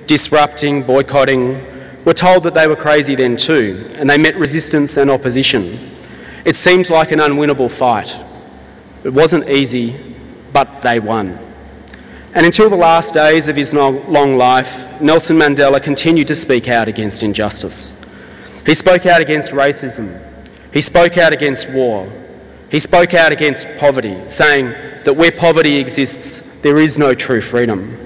disrupting, boycotting, were told that they were crazy then too, and they met resistance and opposition. It seemed like an unwinnable fight. It wasn't easy, but they won. And until the last days of his long life, Nelson Mandela continued to speak out against injustice. He spoke out against racism. He spoke out against war. He spoke out against poverty, saying that where poverty exists, there is no true freedom.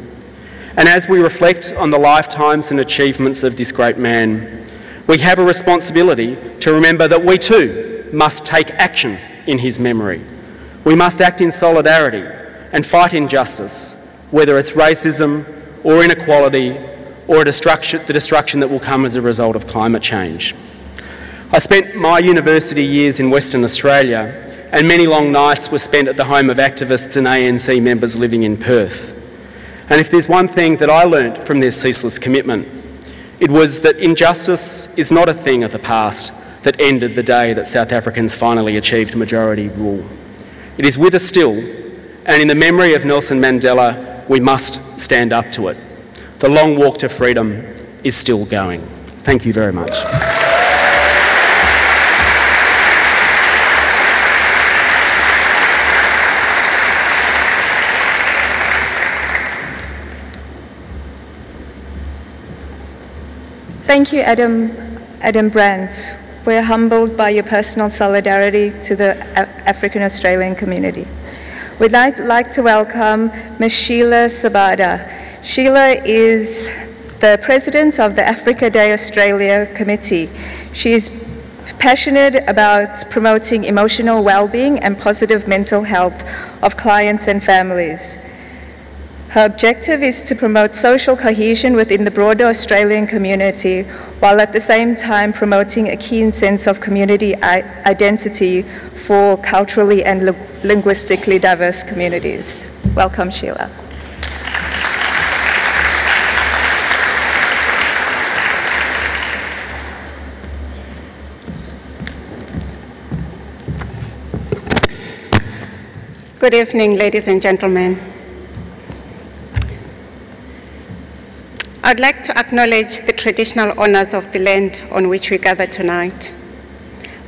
And as we reflect on the lifetimes and achievements of this great man, we have a responsibility to remember that we too must take action in his memory. We must act in solidarity and fight injustice, whether it's racism or inequality or the destruction that will come as a result of climate change. I spent my university years in Western Australia, and many long nights were spent at the home of activists and ANC members living in Perth. And if there's one thing that I learnt from their ceaseless commitment, it was that injustice is not a thing of the past that ended the day that South Africans finally achieved majority rule. It is with us still, and in the memory of Nelson Mandela, we must stand up to it. The long walk to freedom is still going. Thank you very much. Thank you, Adam Brandt. We're humbled by your personal solidarity to the African Australian community. We'd like to welcome Ms. Sheila Sabada. Sheila is the President of the Africa Day Australia Committee. She is passionate about promoting emotional well-being and positive mental health of clients and families. Her objective is to promote social cohesion within the broader Australian community, while at the same time promoting a keen sense of community identity for culturally and linguistically diverse communities. Welcome, Sheila. Good evening, ladies and gentlemen. I'd like to acknowledge the traditional owners of the land on which we gather tonight.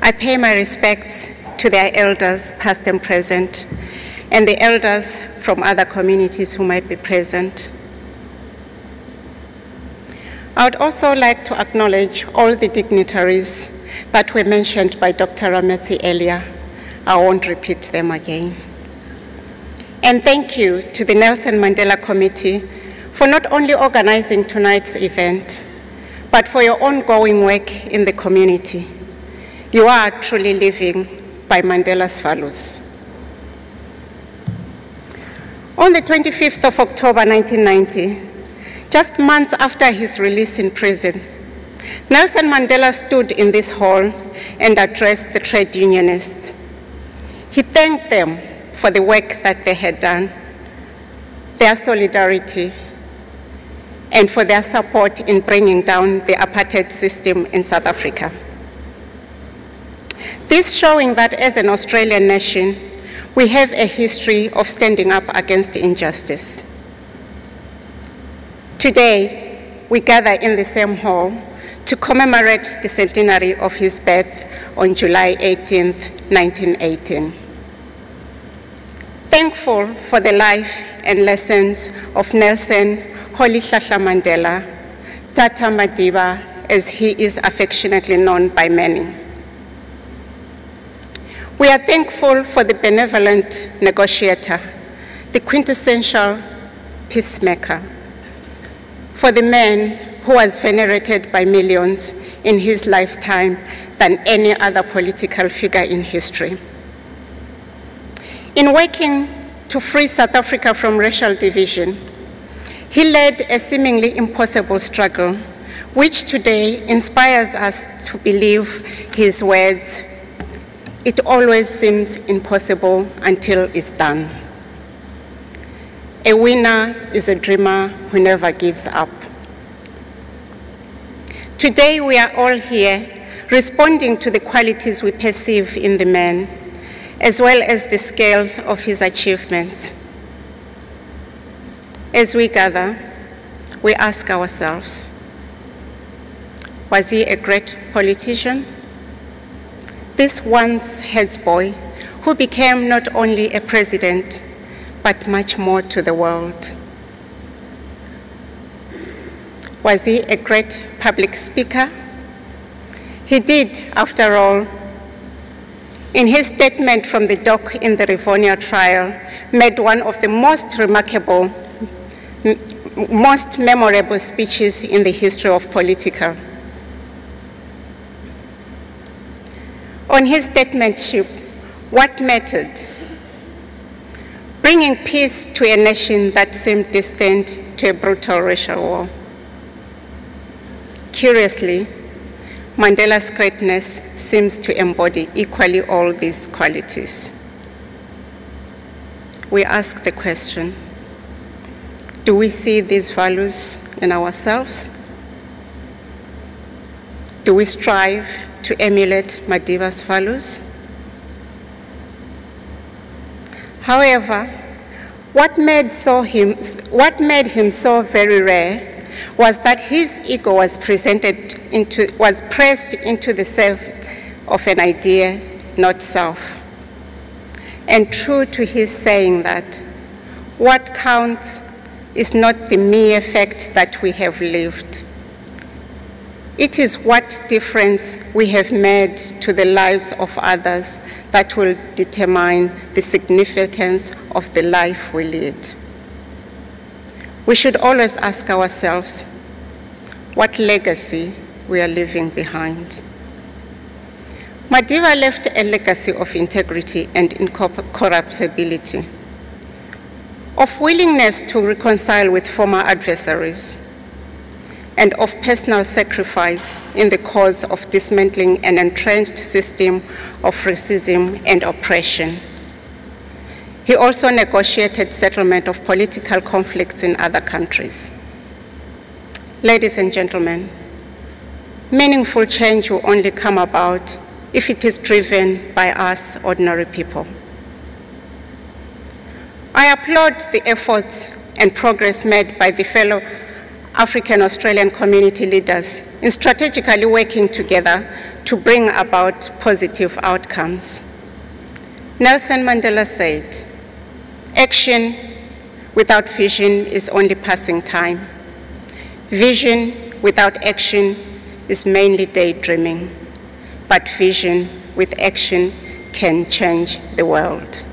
I pay my respects to their elders, past and present, and the elders from other communities who might be present. I would also like to acknowledge all the dignitaries that were mentioned by Dr. Rametsi earlier. I won't repeat them again. And thank you to the Nelson Mandela Committee for not only organizing tonight's event, but for your ongoing work in the community. You are truly living by Mandela's values. On the 25th of October 1990, just months after his release in prison, Nelson Mandela stood in this hall and addressed the trade unionists. He thanked them for the work that they had done, their solidarity, and for their support in bringing down the apartheid system in South Africa. This showing that as an Australian nation, we have a history of standing up against injustice. Today, we gather in the same hall to commemorate the centenary of his birth on July 18th, 1918. Thankful for the life and lessons of Nelson Rolihlahla Mandela, Tata Madiba, as he is affectionately known by many. We are thankful for the benevolent negotiator, the quintessential peacemaker, for the man who was venerated by millions in his lifetime than any other political figure in history. In working to free South Africa from racial division, he led a seemingly impossible struggle, which today inspires us to believe his words, "It always seems impossible until it's done." A winner is a dreamer who never gives up. Today we are all here responding to the qualities we perceive in the man, as well as the scales of his achievements. As we gather, we ask ourselves, was he a great politician? This once heads boy who became not only a president, but much more to the world. Was he a great public speaker? He did, after all. In his statement from the dock in the Rivonia trial, made one of the most remarkable, most memorable speeches in the history of political. On his statementship, what mattered? Bringing peace to a nation that seemed destined to a brutal racial war. Curiously, Mandela's greatness seems to embody equally all these qualities. We ask the question, do we see these values in ourselves? Do we strive to emulate Madiba's values? However, what made him so very rare was that his ego was pressed into the service of an idea, not self. And true to his saying that what counts is not the mere fact that we have lived. It is what difference we have made to the lives of others that will determine the significance of the life we lead. We should always ask ourselves what legacy we are leaving behind. Madiba left a legacy of integrity and incorruptibility, of willingness to reconcile with former adversaries, and of personal sacrifice in the cause of dismantling an entrenched system of racism and oppression. He also negotiated settlement of political conflicts in other countries. Ladies and gentlemen, meaningful change will only come about if it is driven by us ordinary people. I applaud the efforts and progress made by the fellow African Australian community leaders in strategically working together to bring about positive outcomes. Nelson Mandela said, "Action without vision is only passing time. Vision without action is mainly daydreaming, but vision with action can change the world."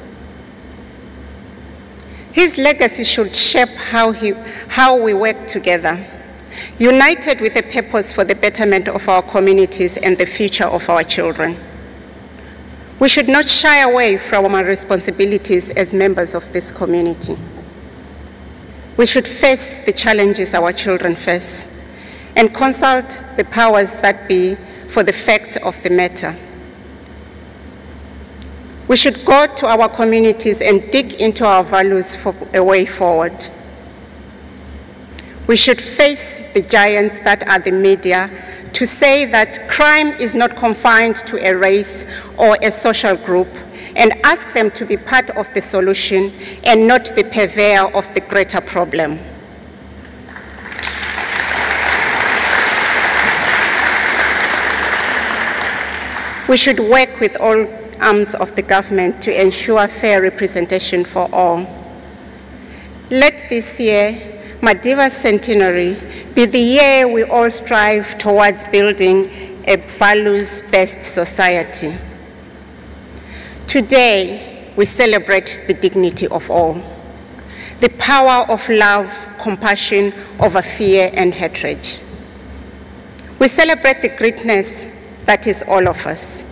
His legacy should shape how we work together, united with a purpose for the betterment of our communities and the future of our children. We should not shy away from our responsibilities as members of this community. We should face the challenges our children face and consult the powers that be for the facts of the matter. We should go to our communities and dig into our values for a way forward. We should face the giants that are the media to say that crime is not confined to a race or a social group, and ask them to be part of the solution and not the purveyor of the greater problem. We should work with all arms of the government to ensure fair representation for all. Let this year, Madiba's centenary, be the year we all strive towards building a values-based society. Today, we celebrate the dignity of all, the power of love, compassion over fear and hatred. We celebrate the greatness that is all of us.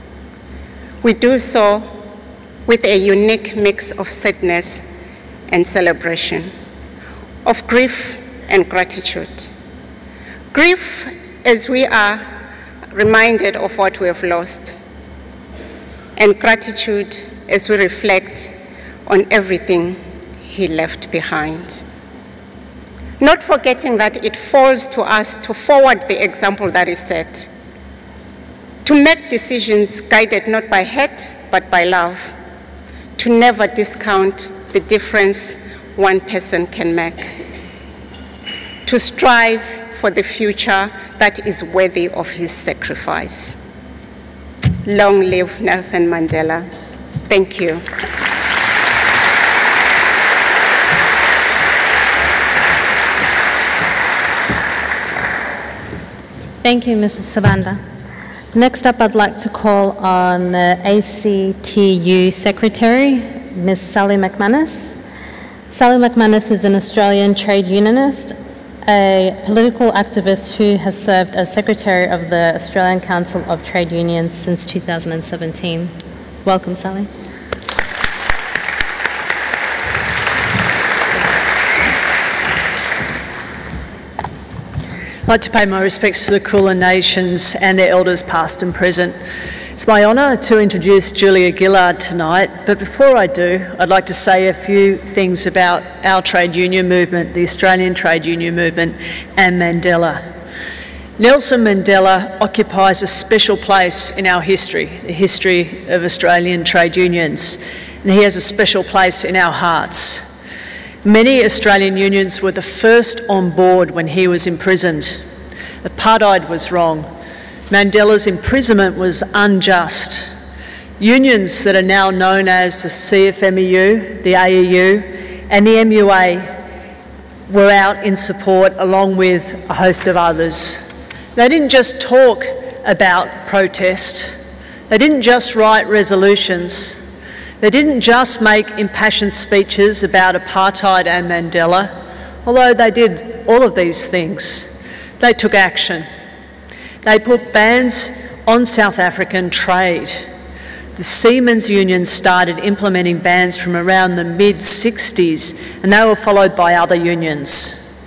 We do so with a unique mix of sadness and celebration, of grief and gratitude. Grief as we are reminded of what we have lost, and gratitude as we reflect on everything he left behind. Not forgetting that it falls to us to forward the example that is set, to make decisions guided not by hate, but by love, to never discount the difference one person can make, to strive for the future that is worthy of his sacrifice. Long live Nelson Mandela. Thank you. Thank you, Mrs. Savanda. Next up, I'd like to call on ACTU Secretary, Ms. Sally McManus. Sally McManus is an Australian trade unionist, a political activist who has served as Secretary of the Australian Council of Trade Unions since 2017. Welcome, Sally. I'd like to pay my respects to the Kulin Nations and their elders past and present. It's my honour to introduce Julia Gillard tonight, but before I do, I'd like to say a few things about our trade union movement, the Australian trade union movement, and Mandela. Nelson Mandela occupies a special place in our history, the history of Australian trade unions, and he has a special place in our hearts. Many Australian unions were the first on board when he was imprisoned. Apartheid was wrong. Mandela's imprisonment was unjust. Unions that are now known as the CFMEU, the AEU and the MUA were out in support along with a host of others. They didn't just talk about protest. They didn't just write resolutions. They didn't just make impassioned speeches about apartheid and Mandela, although they did all of these things. They took action. They put bans on South African trade. The Seamen's Union started implementing bans from around the mid-60s, and they were followed by other unions.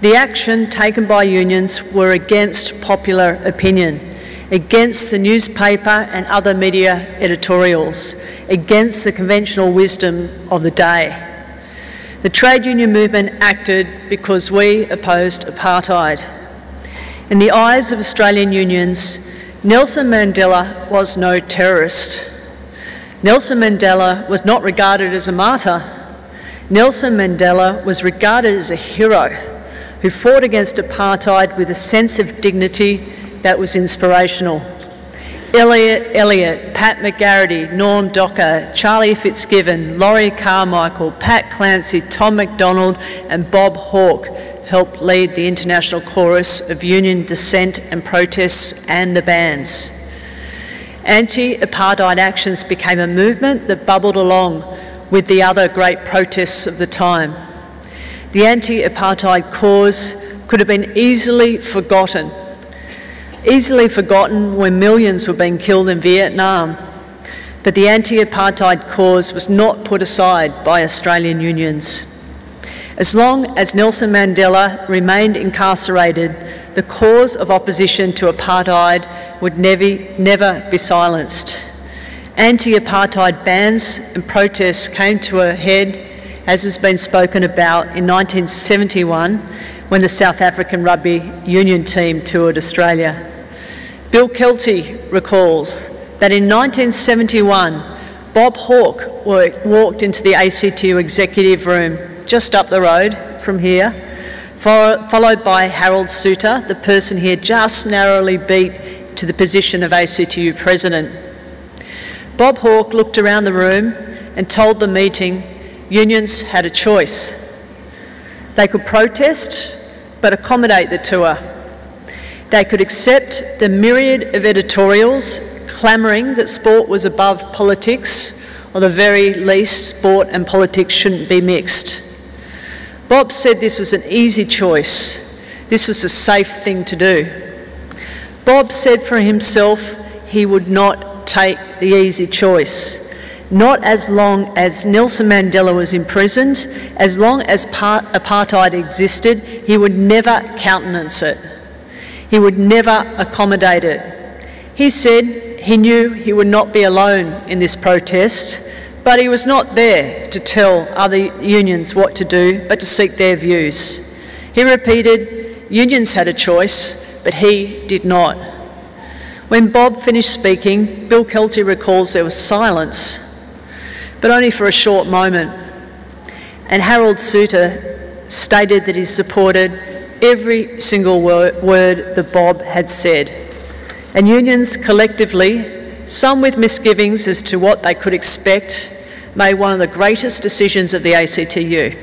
The action taken by unions were against popular opinion, against the newspaper and other media editorials, against the conventional wisdom of the day. The trade union movement acted because we opposed apartheid. In the eyes of Australian unions, Nelson Mandela was no terrorist. Nelson Mandela was not regarded as a martyr. Nelson Mandela was regarded as a hero who fought against apartheid with a sense of dignity that was inspirational. Elliott, Pat McGarity, Norm Docker, Charlie Fitzgibbon, Laurie Carmichael, Pat Clancy, Tom MacDonald and Bob Hawke helped lead the international chorus of union dissent and protests and the bans. Anti-apartheid actions became a movement that bubbled along with the other great protests of the time. The anti-apartheid cause could have been easily forgotten when millions were being killed in Vietnam. But the anti-apartheid cause was not put aside by Australian unions. As long as Nelson Mandela remained incarcerated, the cause of opposition to apartheid would never be silenced. Anti-apartheid bans and protests came to a head, as has been spoken about, in 1971 when the South African rugby union team toured Australia. Bill Kelty recalls that in 1971, Bob Hawke walked into the ACTU executive room just up the road from here, followed by Harold Suter, the person he had just narrowly beat to the position of ACTU president. Bob Hawke looked around the room and told the meeting unions had a choice. They could protest but accommodate the tour. They could accept the myriad of editorials clamouring that sport was above politics, or the very least sport and politics shouldn't be mixed. Bob said this was an easy choice. This was a safe thing to do. Bob said for himself he would not take the easy choice. Not as long as Nelson Mandela was imprisoned, as long as apartheid existed, he would never countenance it. He would never accommodate it. He said he knew he would not be alone in this protest, but he was not there to tell other unions what to do, but to seek their views. He repeated, unions had a choice, but he did not. When Bob finished speaking, Bill Kelty recalls there was silence, but only for a short moment. And Harold Suter stated that he supported every single word that Bob had said. And unions collectively, some with misgivings as to what they could expect, made one of the greatest decisions of the ACTU.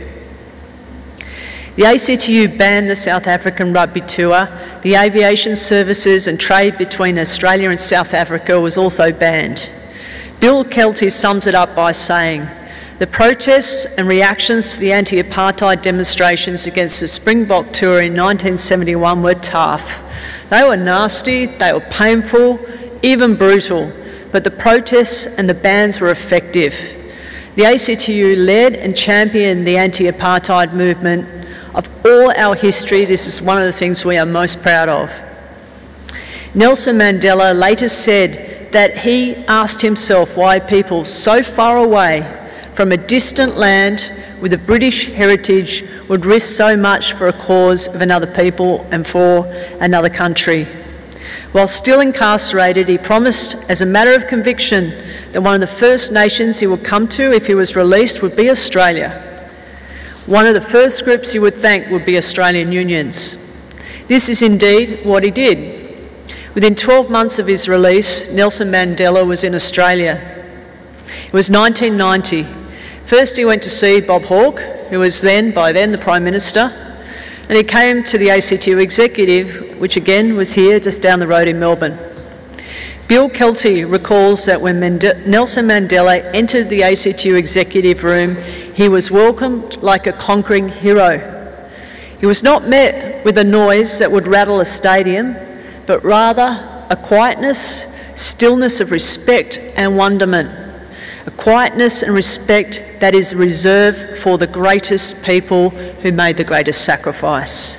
The ACTU banned the South African rugby tour. The aviation services and trade between Australia and South Africa was also banned. Bill Kelty sums it up by saying, "The protests and reactions to the anti-apartheid demonstrations against the Springbok tour in 1971 were tough. They were nasty, they were painful, even brutal, but the protests and the bans were effective. The ACTU led and championed the anti-apartheid movement. Of all our history, this is one of the things we are most proud of." Nelson Mandela later said that he asked himself why people so far away from a distant land with a British heritage would risk so much for a cause of another people and for another country. While still incarcerated, he promised, as a matter of conviction, that one of the first nations he would come to if he was released would be Australia. One of the first groups he would thank would be Australian unions. This is indeed what he did. Within 12 months of his release, Nelson Mandela was in Australia. It was 1990. First he went to see Bob Hawke, who was by then the Prime Minister, and he came to the ACTU executive, which again was here just down the road in Melbourne. Bill Kelty recalls that when Nelson Mandela entered the ACTU executive room, he was welcomed like a conquering hero. He was not met with a noise that would rattle a stadium, but rather a quietness, stillness of respect and wonderment. A quietness and respect that is reserved for the greatest people who made the greatest sacrifice.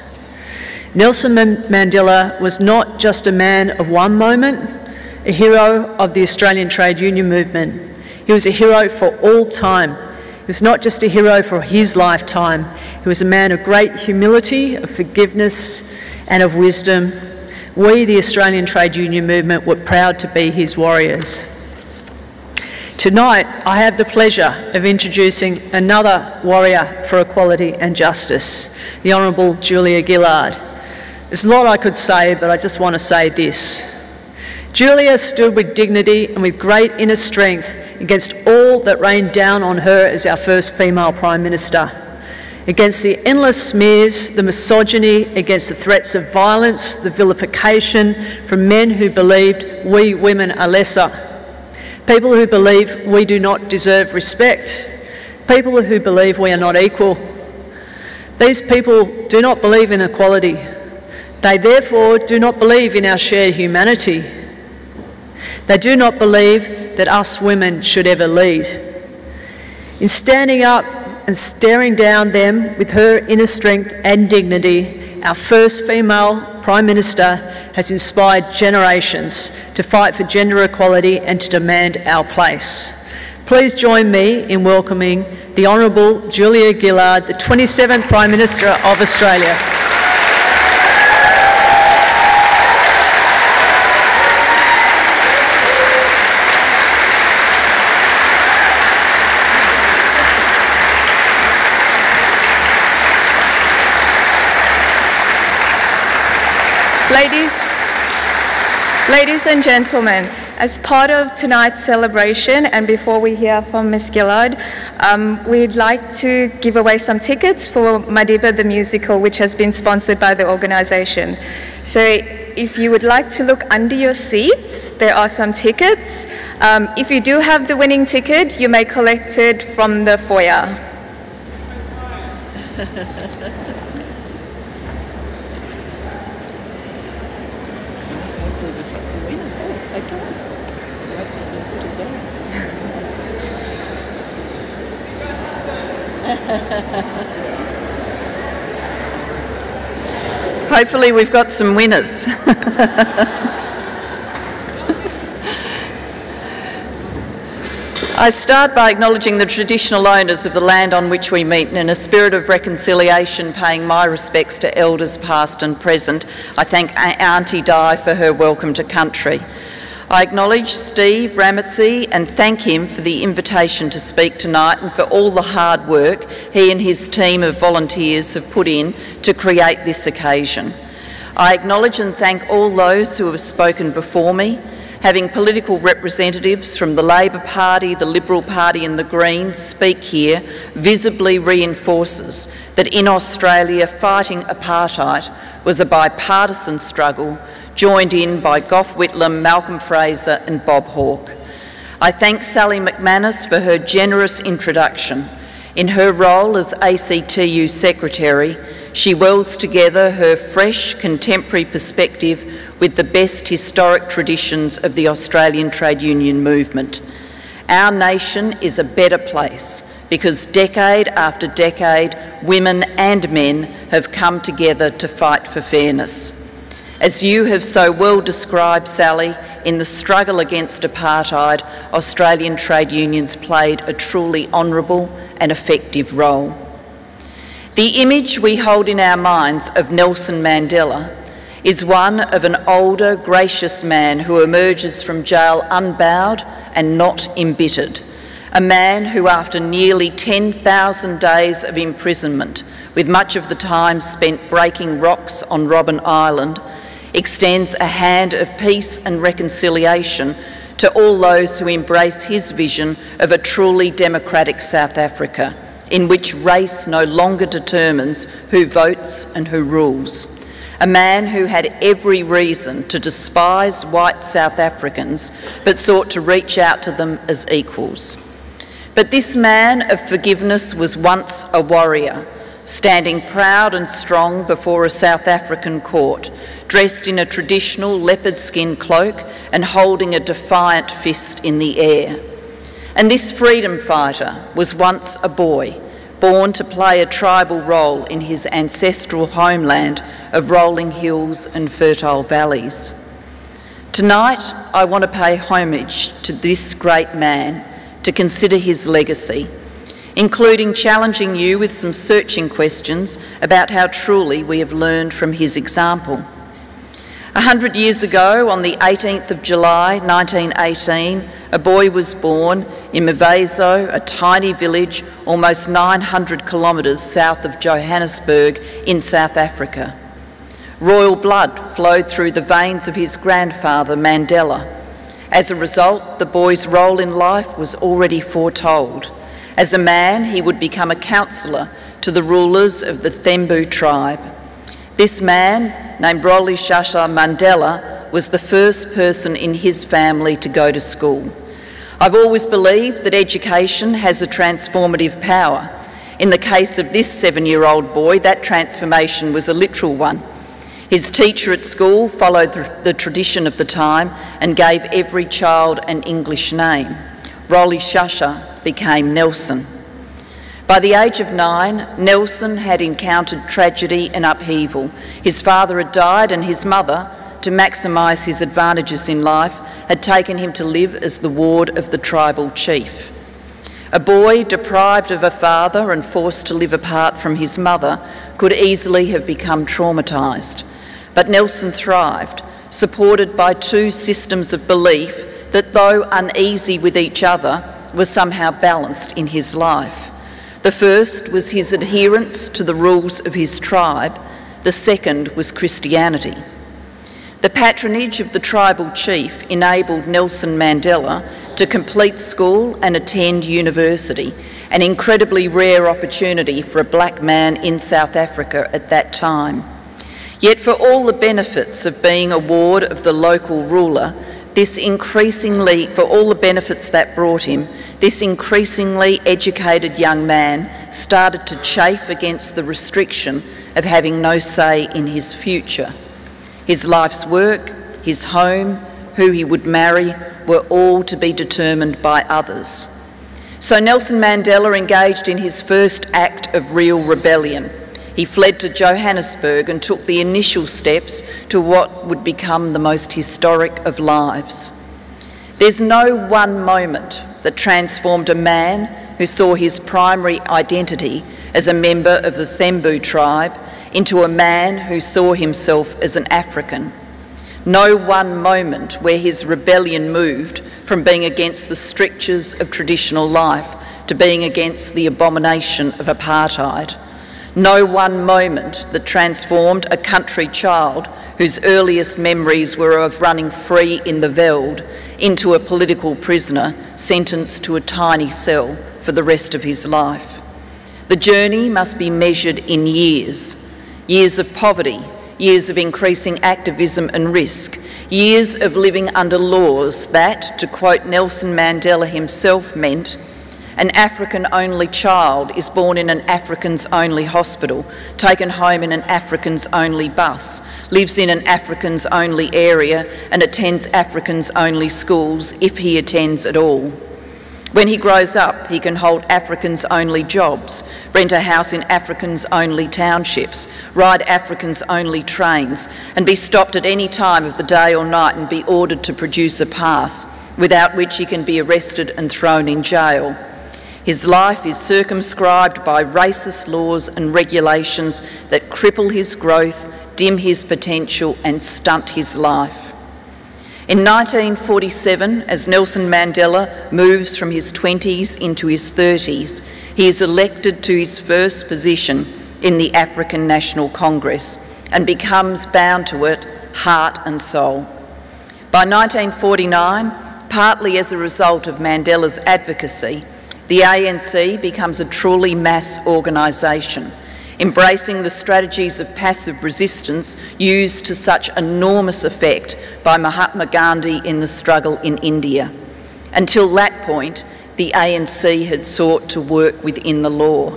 Nelson Mandela was not just a man of one moment, a hero of the Australian trade union movement. He was a hero for all time. He was not just a hero for his lifetime. He was a man of great humility, of forgiveness and of wisdom. We, the Australian trade union movement, were proud to be his warriors. Tonight, I have the pleasure of introducing another warrior for equality and justice, the Honourable Julia Gillard. There's a lot I could say, but I just want to say this. Julia stood with dignity and with great inner strength against all that rained down on her as our first female Prime Minister, against the endless smears, the misogyny, against the threats of violence, the vilification from men who believed we women are lesser. People who believe we do not deserve respect. People who believe we are not equal. These people do not believe in equality. They therefore do not believe in our shared humanity. They do not believe that us women should ever lead. In standing up and staring down them with her inner strength and dignity, our first female Prime Minister has inspired generations to fight for gender equality and to demand our place. Please join me in welcoming the Honourable Julia Gillard, the 27th Prime Minister of Australia. Ladies and gentlemen, as part of tonight's celebration and before we hear from Ms. Gillard, we'd like to give away some tickets for Madiba the musical, which has been sponsored by the organisation. So if you would like to look under your seats, there are some tickets. If you do have the winning ticket, you may collect it from the foyer. Hopefully we've got some winners. I start by acknowledging the traditional owners of the land on which we meet, and in a spirit of reconciliation, paying my respects to elders past and present. I thank Auntie Di for her welcome to country. I acknowledge Steve Ramazzi and thank him for the invitation to speak tonight and for all the hard work he and his team of volunteers have put in to create this occasion. I acknowledge and thank all those who have spoken before me. Having political representatives from the Labor Party, the Liberal Party and the Greens speak here visibly reinforces that in Australia fighting apartheid was a bipartisan struggle joined in by Gough Whitlam, Malcolm Fraser and Bob Hawke. I thank Sally McManus for her generous introduction. In her role as ACTU Secretary, she welds together her fresh contemporary perspective with the best historic traditions of the Australian trade union movement. Our nation is a better place because decade after decade, women and men have come together to fight for fairness. As you have so well described, Sally, in the struggle against apartheid, Australian trade unions played a truly honourable and effective role. The image we hold in our minds of Nelson Mandela is one of an older, gracious man who emerges from jail unbowed and not embittered. A man who, after nearly 10,000 days of imprisonment, with much of the time spent breaking rocks on Robben Island, extends a hand of peace and reconciliation to all those who embrace his vision of a truly democratic South Africa, in which race no longer determines who votes and who rules. A man who had every reason to despise white South Africans, but sought to reach out to them as equals. But this man of forgiveness was once a warrior, standing proud and strong before a South African court, dressed in a traditional leopard skin cloak and holding a defiant fist in the air. And this freedom fighter was once a boy, born to play a tribal role in his ancestral homeland of rolling hills and fertile valleys. Tonight, I want to pay homage to this great man, to consider his legacy, including challenging you with some searching questions about how truly we have learned from his example. 100 years ago, on the 18th of July 1918, a boy was born in Mvezo, a tiny village almost 900 kilometres south of Johannesburg in South Africa. Royal blood flowed through the veins of his grandfather, Mandela. As a result, the boy's role in life was already foretold. As a man, he would become a counsellor to the rulers of the Thembu tribe. This man, named Roli Shasha Mandela, was the first person in his family to go to school. I've always believed that education has a transformative power. In the case of this 7-year-old boy, that transformation was a literal one. His teacher at school followed the tradition of the time and gave every child an English name. Roli Shasha became Nelson. By the age of 9, Nelson had encountered tragedy and upheaval. His father had died and his mother, to maximise his advantages in life, had taken him to live as the ward of the tribal chief. A boy deprived of a father and forced to live apart from his mother could easily have become traumatised. But Nelson thrived, supported by two systems of belief that, though uneasy with each other, were somehow balanced in his life. The first was his adherence to the rules of his tribe. The second was Christianity. The patronage of the tribal chief enabled Nelson Mandela to complete school and attend university, an incredibly rare opportunity for a black man in South Africa at that time. Yet for all the benefits of being a ward of the local ruler, for all the benefits that brought him, this increasingly educated young man started to chafe against the restriction of having no say in his future. His life's work, his home, who he would marry, were all to be determined by others. So Nelson Mandela engaged in his first act of real rebellion. He fled to Johannesburg and took the initial steps to what would become the most historic of lives. There's no one moment that transformed a man who saw his primary identity as a member of the Thembu tribe into a man who saw himself as an African. No one moment where his rebellion moved from being against the strictures of traditional life to being against the abomination of apartheid. No one moment that transformed a country child whose earliest memories were of running free in the veld into a political prisoner sentenced to a tiny cell for the rest of his life. The journey must be measured in years. Years of poverty, years of increasing activism and risk, years of living under laws that, to quote Nelson Mandela himself, meant an African-only child is born in an Africans-only hospital, taken home in an Africans-only bus, lives in an Africans-only area and attends Africans-only schools if he attends at all. When he grows up, he can hold Africans-only jobs, rent a house in Africans-only townships, ride Africans-only trains, and be stopped at any time of the day or night and be ordered to produce a pass, without which he can be arrested and thrown in jail. His life is circumscribed by racist laws and regulations that cripple his growth, dim his potential and stunt his life. In 1947, as Nelson Mandela moves from his 20s into his 30s, he is elected to his first position in the African National Congress and becomes bound to it heart and soul. By 1949, partly as a result of Mandela's advocacy, the ANC becomes a truly mass organisation, embracing the strategies of passive resistance used to such enormous effect by Mahatma Gandhi in the struggle in India. Until that point, the ANC had sought to work within the law.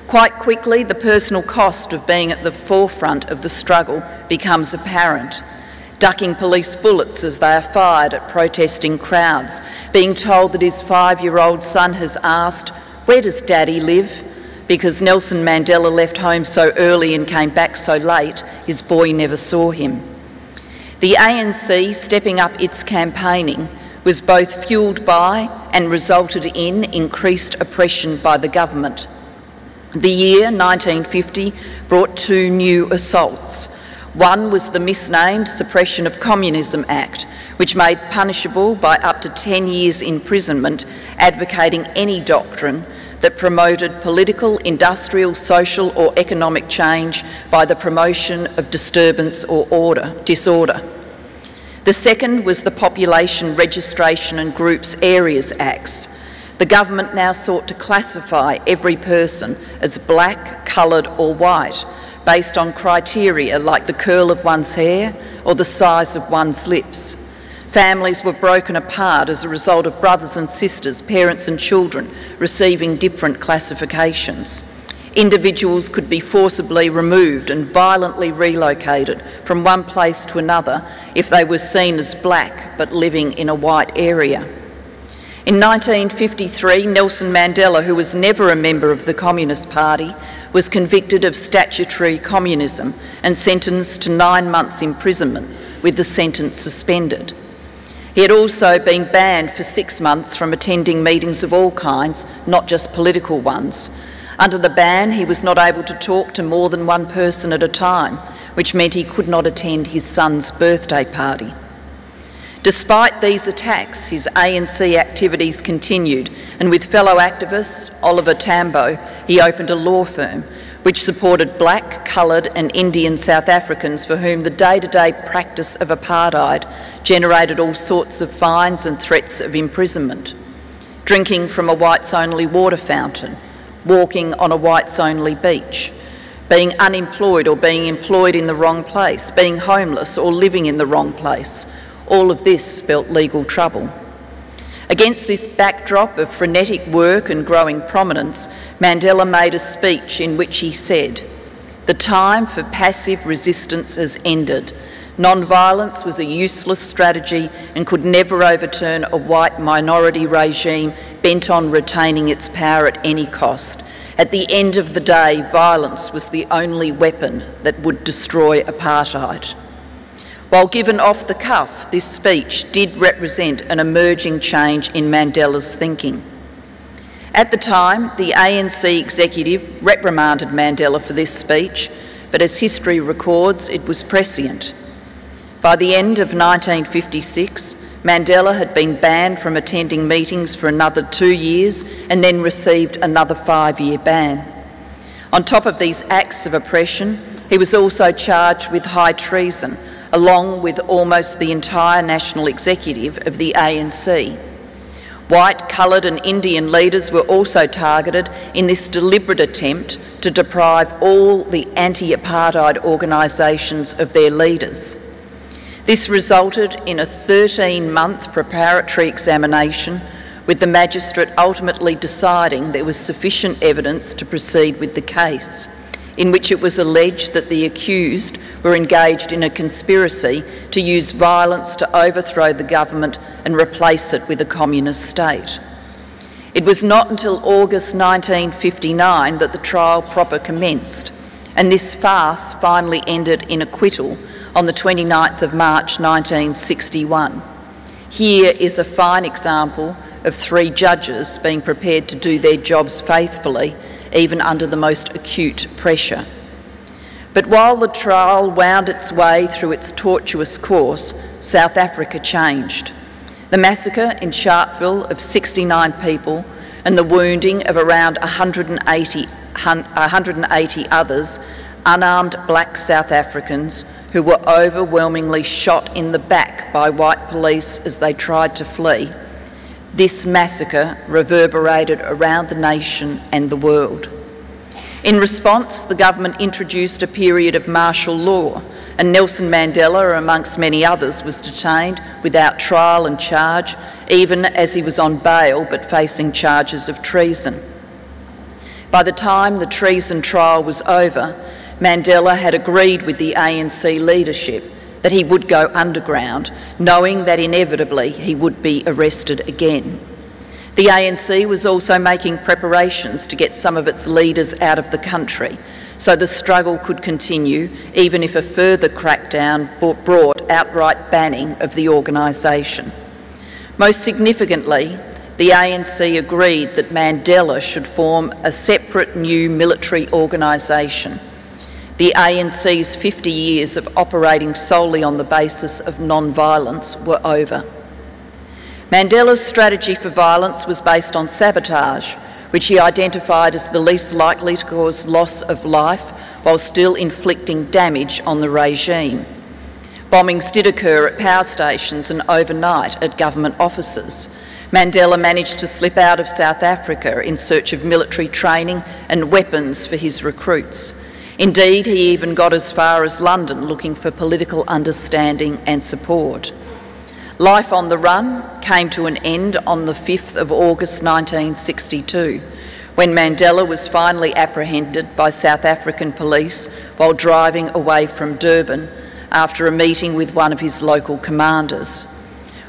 Quite quickly, the personal cost of being at the forefront of the struggle becomes apparent. Ducking police bullets as they are fired at protesting crowds, being told that his 5-year-old son has asked, "Where does Daddy live?" Because Nelson Mandela left home so early and came back so late, his boy never saw him. The ANC stepping up its campaigning was both fuelled by and resulted in increased oppression by the government. The year 1950 brought 2 new assaults. One was the misnamed Suppression of Communism Act, which made punishable by up to 10 years imprisonment advocating any doctrine that promoted political, industrial, social or economic change by the promotion of disturbance or disorder. The second was the Population Registration and Groups Areas Acts. The government now sought to classify every person as black, coloured or white, based on criteria like the curl of one's hair or the size of one's lips. Families were broken apart as a result of brothers and sisters, parents and children receiving different classifications. Individuals could be forcibly removed and violently relocated from one place to another if they were seen as black but living in a white area. In 1953, Nelson Mandela, who was never a member of the Communist Party, was convicted of statutory communism and sentenced to 9 months imprisonment, with the sentence suspended. He had also been banned for 6 months from attending meetings of all kinds, not just political ones. Under the ban, he was not able to talk to more than one person at a time, which meant he could not attend his son's birthday party. Despite these attacks, his ANC activities continued, and with fellow activist Oliver Tambo, he opened a law firm which supported black, coloured and Indian South Africans for whom the day-to-day practice of apartheid generated all sorts of fines and threats of imprisonment. Drinking from a whites-only water fountain, walking on a whites-only beach, being unemployed or being employed in the wrong place, being homeless or living in the wrong place. All of this spelt legal trouble. Against this backdrop of frenetic work and growing prominence, Mandela made a speech in which he said, "The time for passive resistance has ended. Non-violence was a useless strategy and could never overturn a white minority regime bent on retaining its power at any cost. At the end of the day, violence was the only weapon that would destroy apartheid." While given off the cuff, this speech did represent an emerging change in Mandela's thinking. At the time, the ANC executive reprimanded Mandela for this speech, but as history records, it was prescient. By the end of 1956, Mandela had been banned from attending meetings for another 2 years and then received another 5-year ban. On top of these acts of oppression, he was also charged with high treason, along with almost the entire national executive of the ANC. White, coloured and Indian leaders were also targeted in this deliberate attempt to deprive all the anti-apartheid organisations of their leaders. This resulted in a 13-month preparatory examination, with the magistrate ultimately deciding there was sufficient evidence to proceed with the case, in which it was alleged that the accused were engaged in a conspiracy to use violence to overthrow the government and replace it with a communist state. It was not until August 1959 that the trial proper commenced, and this farce finally ended in acquittal on the 29th of March 1961. Here is a fine example of 3 judges being prepared to do their jobs faithfully, even under the most acute pressure. But while the trial wound its way through its tortuous course, South Africa changed. The massacre in Sharpeville of 69 people and the wounding of around 180 others, unarmed black South Africans who were overwhelmingly shot in the back by white police as they tried to flee. This massacre reverberated around the nation and the world. In response, the government introduced a period of martial law, and Nelson Mandela, amongst many others, was detained without trial and charge, even as he was on bail but facing charges of treason. By the time the treason trial was over, Mandela had agreed with the ANC leadership that he would go underground, knowing that inevitably he would be arrested again. The ANC was also making preparations to get some of its leaders out of the country, so the struggle could continue even if a further crackdown brought outright banning of the organisation. Most significantly, the ANC agreed that Mandela should form a separate new military organisation. The ANC's 50 years of operating solely on the basis of non-violence were over. Mandela's strategy for violence was based on sabotage, which he identified as the least likely to cause loss of life while still inflicting damage on the regime. Bombings did occur at power stations and overnight at government offices. Mandela managed to slip out of South Africa in search of military training and weapons for his recruits. Indeed, he even got as far as London looking for political understanding and support. Life on the run came to an end on the 5th of August 1962, when Mandela was finally apprehended by South African police while driving away from Durban after a meeting with one of his local commanders.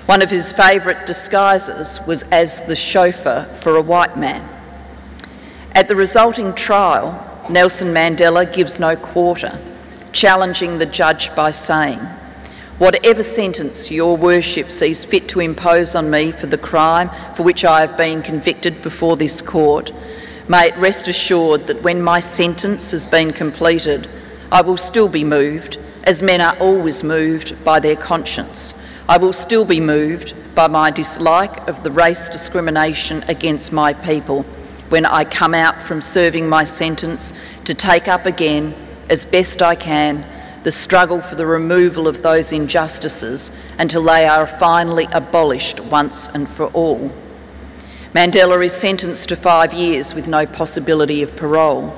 One of his favourite disguises was as the chauffeur for a white man. At the resulting trial, Nelson Mandela gives no quarter, challenging the judge by saying, "Whatever sentence your worship sees fit to impose on me for the crime for which I have been convicted before this court, may it rest assured that when my sentence has been completed, I will still be moved, as men are always moved by their conscience. I will still be moved by my dislike of the race discrimination against my people when I come out from serving my sentence to take up again, as best I can, the struggle for the removal of those injustices until they are finally abolished once and for all." Mandela is sentenced to 5 years with no possibility of parole.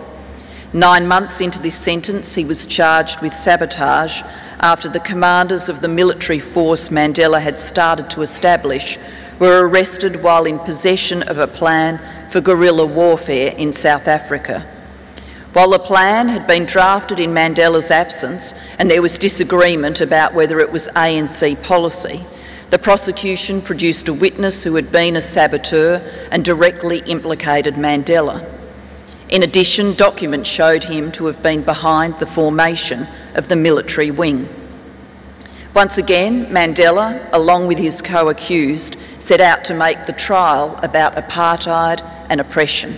9 months into this sentence, he was charged with sabotage after the commanders of the military force Mandela had started to establish were arrested while in possession of a plan for guerrilla warfare in South Africa. While the plan had been drafted in Mandela's absence and there was disagreement about whether it was ANC policy, the prosecution produced a witness who had been a saboteur and directly implicated Mandela. In addition, documents showed him to have been behind the formation of the military wing. Once again, Mandela, along with his co-accused, set out to make the trial about apartheid and oppression.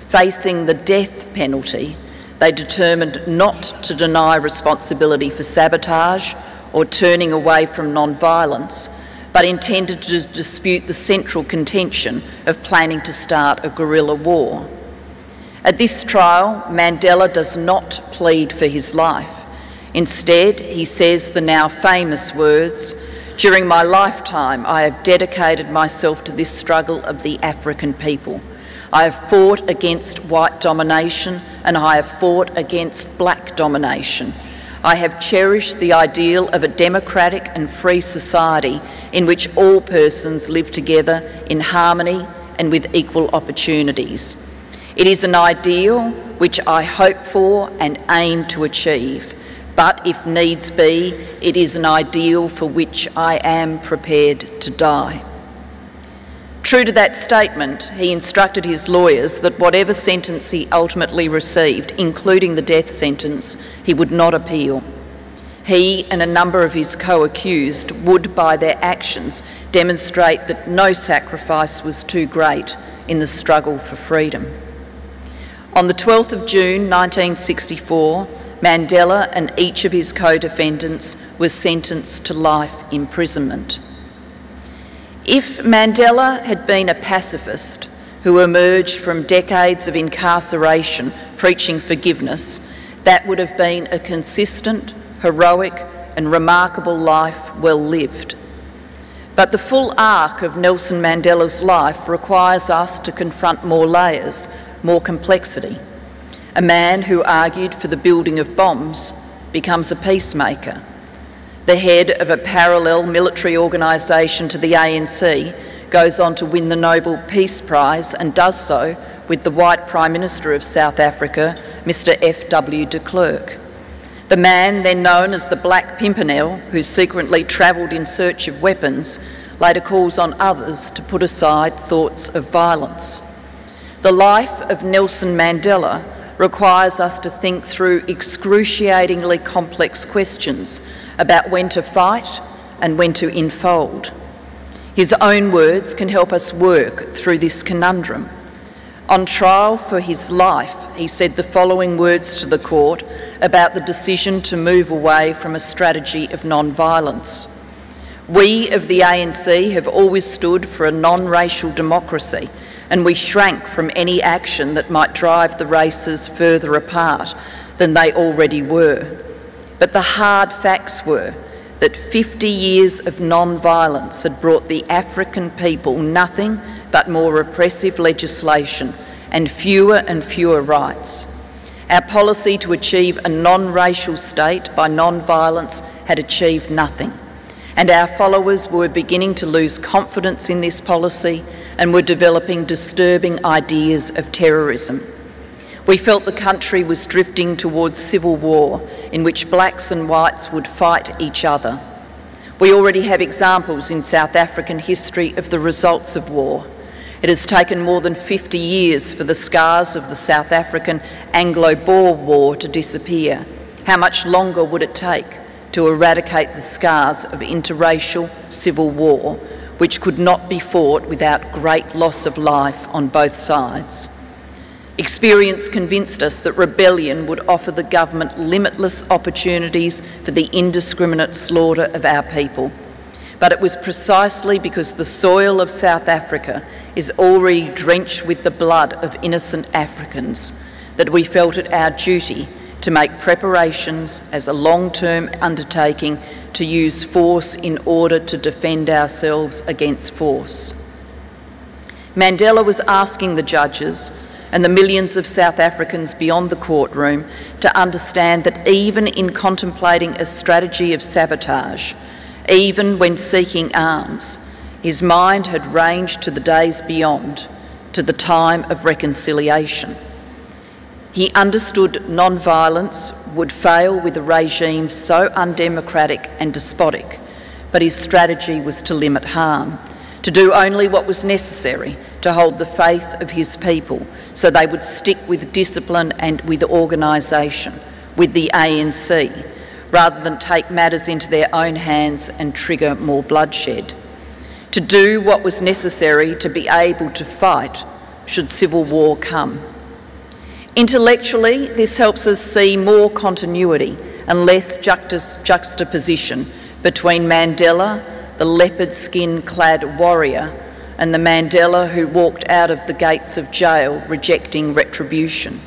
Facing the death penalty, they determined not to deny responsibility for sabotage or turning away from non-violence, but intended to dispute the central contention of planning to start a guerrilla war. At this trial, Mandela does not plead for his life. Instead, he says the now famous words, "During my lifetime, I have dedicated myself to this struggle of the African people. I have fought against white domination and I have fought against black domination. I have cherished the ideal of a democratic and free society in which all persons live together in harmony and with equal opportunities. It is an ideal which I hope for and aim to achieve, but if needs be, it is an ideal for which I am prepared to die." True to that statement, he instructed his lawyers that whatever sentence he ultimately received, including the death sentence, he would not appeal. He and a number of his co-accused would, by their actions, demonstrate that no sacrifice was too great in the struggle for freedom. On the 12th of June 1964, Mandela and each of his co-defendants were sentenced to life imprisonment. If Mandela had been a pacifist who emerged from decades of incarceration preaching forgiveness, that would have been a consistent, heroic and remarkable life well lived. But the full arc of Nelson Mandela's life requires us to confront more layers, more complexity. A man who argued for the building of bombs becomes a peacemaker. The head of a parallel military organisation to the ANC goes on to win the Nobel Peace Prize and does so with the white Prime Minister of South Africa, Mr. F.W. de Klerk. The man then known as the Black Pimpernel, who secretly travelled in search of weapons, later calls on others to put aside thoughts of violence. The life of Nelson Mandela requires us to think through excruciatingly complex questions about when to fight and when to enfold. His own words can help us work through this conundrum. On trial for his life, he said the following words to the court about the decision to move away from a strategy of non-violence. "We of the ANC have always stood for a non-racial democracy, and we shrank from any action that might drive the races further apart than they already were. But the hard facts were that 50 years of non-violence had brought the African people nothing but more repressive legislation and fewer rights. Our policy to achieve a non-racial state by non-violence had achieved nothing, and our followers were beginning to lose confidence in this policy and were developing disturbing ideas of terrorism. We felt the country was drifting towards civil war in which blacks and whites would fight each other. We already have examples in South African history of the results of war. It has taken more than 50 years for the scars of the South African Anglo-Boer War to disappear. How much longer would it take to eradicate the scars of interracial civil war, which could not be fought without great loss of life on both sides? Experience convinced us that rebellion would offer the government limitless opportunities for the indiscriminate slaughter of our people. But it was precisely because the soil of South Africa is already drenched with the blood of innocent Africans that we felt it our duty to make preparations as a long-term undertaking to use force in order to defend ourselves against force. Mandela was asking the judges and the millions of South Africans beyond the courtroom to understand that even in contemplating a strategy of sabotage, even when seeking arms, his mind had ranged to the days beyond, to the time of reconciliation. He understood non-violence would fail with a regime so undemocratic and despotic, but his strategy was to limit harm, to do only what was necessary to hold the faith of his people so they would stick with discipline and with organisation, with the ANC, rather than take matters into their own hands and trigger more bloodshed. To do what was necessary to be able to fight should civil war come. Intellectually, this helps us see more continuity and less juxtaposition between Mandela, the leopard skin-clad warrior, and the Mandela who walked out of the gates of jail rejecting retribution.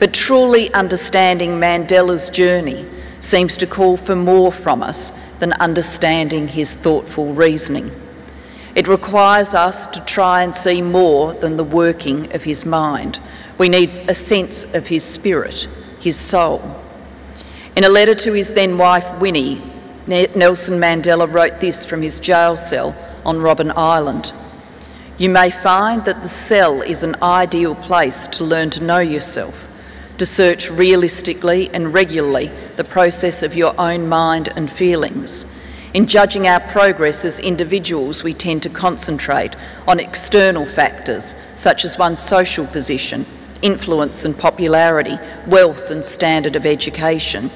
But truly understanding Mandela's journey seems to call for more from us than understanding his thoughtful reasoning. It requires us to try and see more than the working of his mind. We need a sense of his spirit, his soul. In a letter to his then wife Winnie, Nelson Mandela wrote this from his jail cell on Robben Island. "You may find that the cell is an ideal place to learn to know yourself, to search realistically and regularly the process of your own mind and feelings. In judging our progress as individuals, we tend to concentrate on external factors such as one's social position, influence and popularity, wealth and standard of education.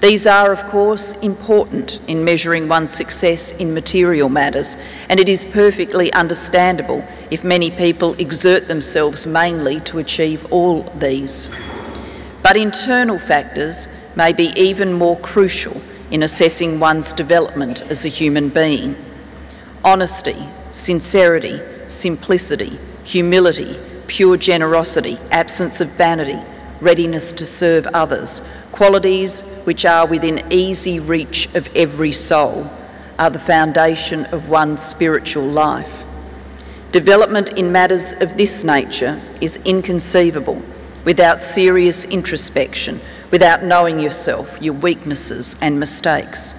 These are, of course, important in measuring one's success in material matters, and it is perfectly understandable if many people exert themselves mainly to achieve all these. But internal factors may be even more crucial in assessing one's development as a human being. Honesty, sincerity, simplicity, humility, pure generosity, absence of vanity, readiness to serve others, qualities which are within easy reach of every soul, are the foundation of one's spiritual life. Development in matters of this nature is inconceivable without serious introspection, without knowing yourself, your weaknesses and mistakes.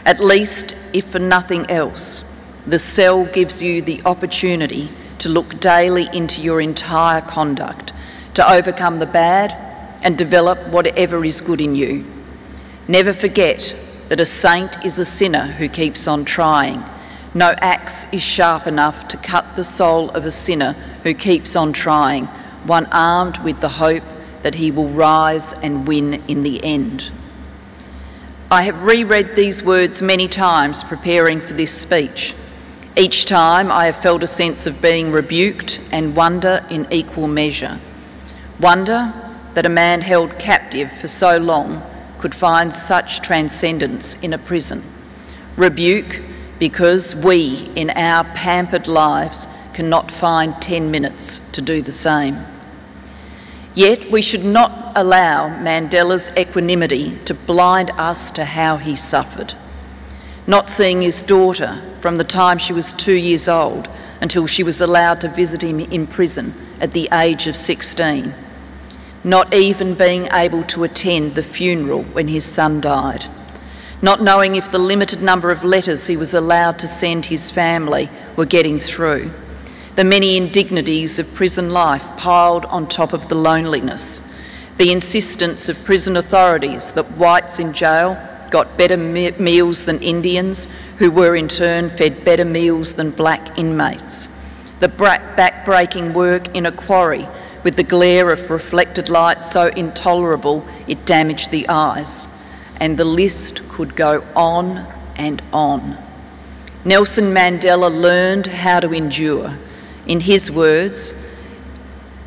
At least, if for nothing else, the cell gives you the opportunity to look daily into your entire conduct, to overcome the bad and develop whatever is good in you. Never forget that a saint is a sinner who keeps on trying. No axe is sharp enough to cut the soul of a sinner who keeps on trying, one armed with the hope that he will rise and win in the end." I have reread these words many times preparing for this speech. Each time I have felt a sense of being rebuked and wonder in equal measure. Wonder that a man held captive for so long could find such transcendence in a prison. Rebuke because we, in our pampered lives, cannot find 10 minutes to do the same. Yet we should not allow Mandela's equanimity to blind us to how he suffered. Not seeing his daughter from the time she was 2 years old until she was allowed to visit him in prison at the age of 16. Not even being able to attend the funeral when his son died. Not knowing if the limited number of letters he was allowed to send his family were getting through. The many indignities of prison life piled on top of the loneliness. The insistence of prison authorities that whites in jail got better meals than Indians, who were in turn fed better meals than black inmates. The back-breaking work in a quarry with the glare of reflected light so intolerable it damaged the eyes. And the list could go on and on. Nelson Mandela learned how to endure. In his words,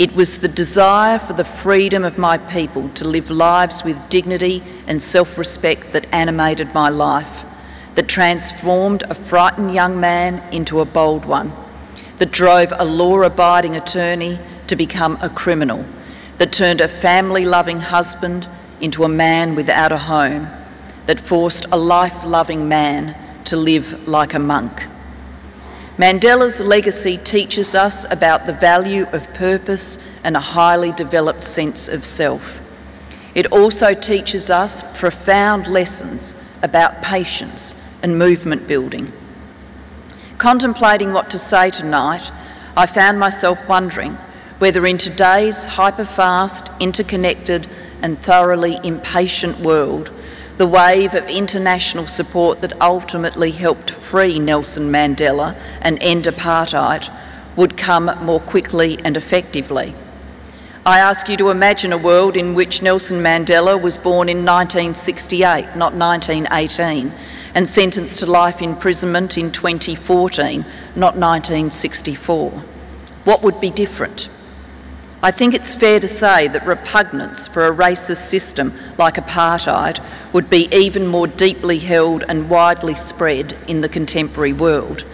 "It was the desire for the freedom of my people to live lives with dignity and self-respect that animated my life, that transformed a frightened young man into a bold one, that drove a law-abiding attorney to become a criminal, that turned a family-loving husband into a man without a home, that forced a life-loving man to live like a monk." Mandela's legacy teaches us about the value of purpose and a highly developed sense of self. It also teaches us profound lessons about patience and movement building. Contemplating what to say tonight, I found myself wondering whether in today's hyper-fast, interconnected and thoroughly impatient world, the wave of international support that ultimately helped free Nelson Mandela and end apartheid would come more quickly and effectively. I ask you to imagine a world in which Nelson Mandela was born in 1968, not 1918, and sentenced to life imprisonment in 2014, not 1964. What would be different? I think it's fair to say that repugnance for a racist system like apartheid would be even more deeply held and widely spread in the contemporary world.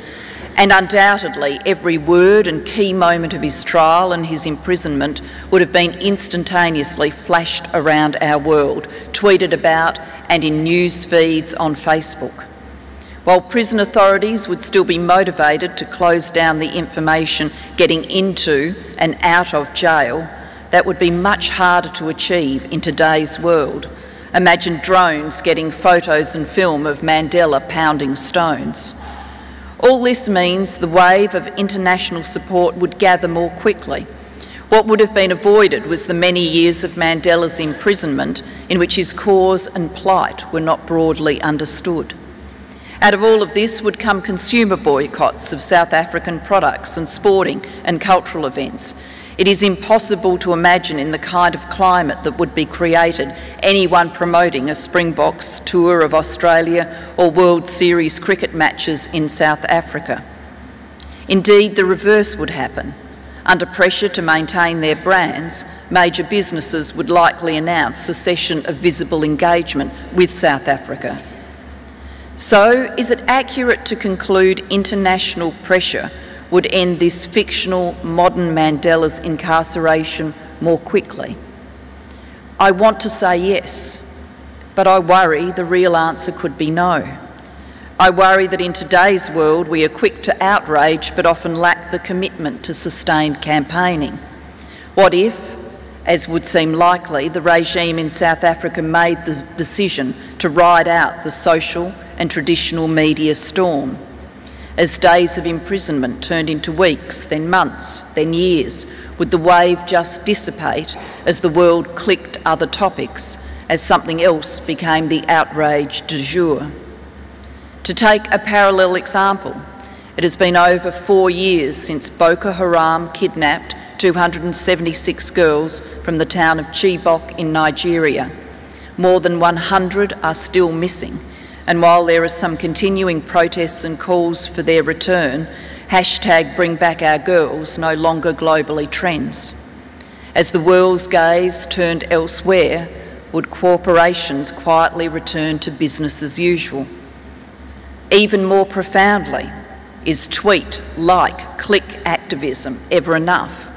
And undoubtedly, every word and key moment of his trial and his imprisonment would have been instantaneously flashed around our world, tweeted about and in news feeds on Facebook. While prison authorities would still be motivated to close down the information getting into and out of jail, that would be much harder to achieve in today's world. Imagine drones getting photos and film of Mandela pounding stones. All this means the wave of international support would gather more quickly. What would have been avoided was the many years of Mandela's imprisonment in which his cause and plight were not broadly understood. Out of all of this would come consumer boycotts of South African products and sporting and cultural events. It is impossible to imagine in the kind of climate that would be created anyone promoting a Springboks tour of Australia or World Series cricket matches in South Africa. Indeed, the reverse would happen. Under pressure to maintain their brands, major businesses would likely announce cessation of visible engagement with South Africa. So, is it accurate to conclude international pressure would end this fictional modern Mandela's incarceration more quickly? I want to say yes, but I worry the real answer could be no. I worry that in today's world we are quick to outrage but often lack the commitment to sustained campaigning. What if, as would seem likely, the regime in South Africa made the decision to ride out the social and traditional media storm? As days of imprisonment turned into weeks, then months, then years, would the wave just dissipate as the world clicked other topics, as something else became the outrage du jour? To take a parallel example, it has been over 4 years since Boko Haram kidnapped 276 girls from the town of Chibok in Nigeria. More than 100 are still missing, and while there are some continuing protests and calls for their return, #BringBackOurGirls no longer globally trends. As the world's gaze turned elsewhere, would corporations quietly return to business as usual? Even more profoundly, is tweet, like, click activism ever enough?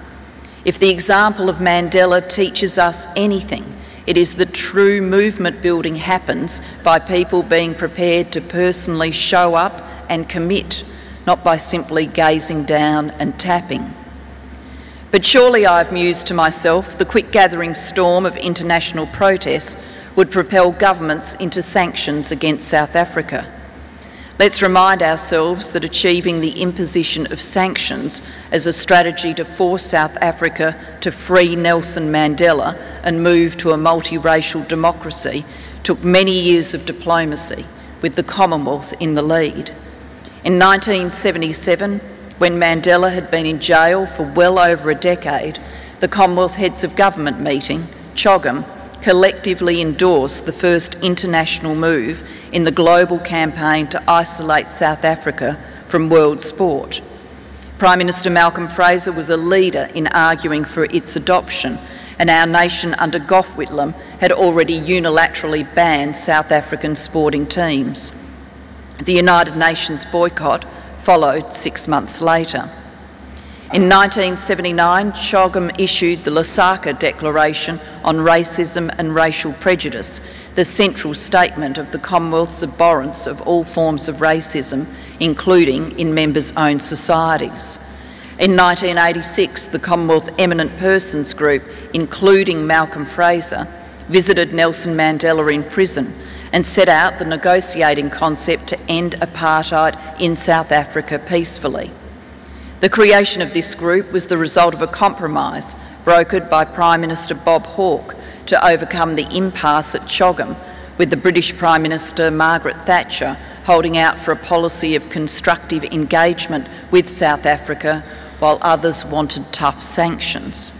If the example of Mandela teaches us anything, it is that true movement building happens by people being prepared to personally show up and commit, not by simply gazing down and tapping. But surely I've mused to myself, the quick gathering storm of international protests would propel governments into sanctions against South Africa. Let's remind ourselves that achieving the imposition of sanctions as a strategy to force South Africa to free Nelson Mandela and move to a multiracial democracy took many years of diplomacy, with the Commonwealth in the lead. In 1977, when Mandela had been in jail for well over a decade, the Commonwealth Heads of Government meeting, CHOGM, collectively endorsed the first international move in the global campaign to isolate South Africa from world sport. Prime Minister Malcolm Fraser was a leader in arguing for its adoption, and our nation under Gough Whitlam had already unilaterally banned South African sporting teams. The United Nations boycott followed 6 months later. In 1979, CHOGM issued the Lusaka Declaration on Racism and Racial Prejudice, the central statement of the Commonwealth's abhorrence of all forms of racism, including in members-owned societies. In 1986, the Commonwealth Eminent Persons Group, including Malcolm Fraser, visited Nelson Mandela in prison and set out the negotiating concept to end apartheid in South Africa peacefully. The creation of this group was the result of a compromise brokered by Prime Minister Bob Hawke to overcome the impasse at CHOGM, with the British Prime Minister Margaret Thatcher holding out for a policy of constructive engagement with South Africa, while others wanted tough sanctions.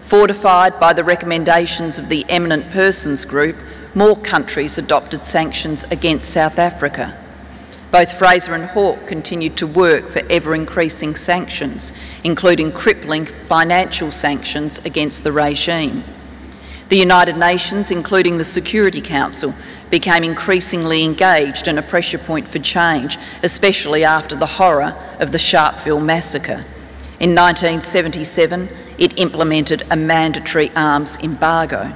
Fortified by the recommendations of the Eminent Persons Group, more countries adopted sanctions against South Africa. Both Fraser and Hawke continued to work for ever-increasing sanctions, including crippling financial sanctions against the regime. The United Nations, including the Security Council, became increasingly engaged and a pressure point for change, especially after the horror of the Sharpeville massacre. In 1977, it implemented a mandatory arms embargo.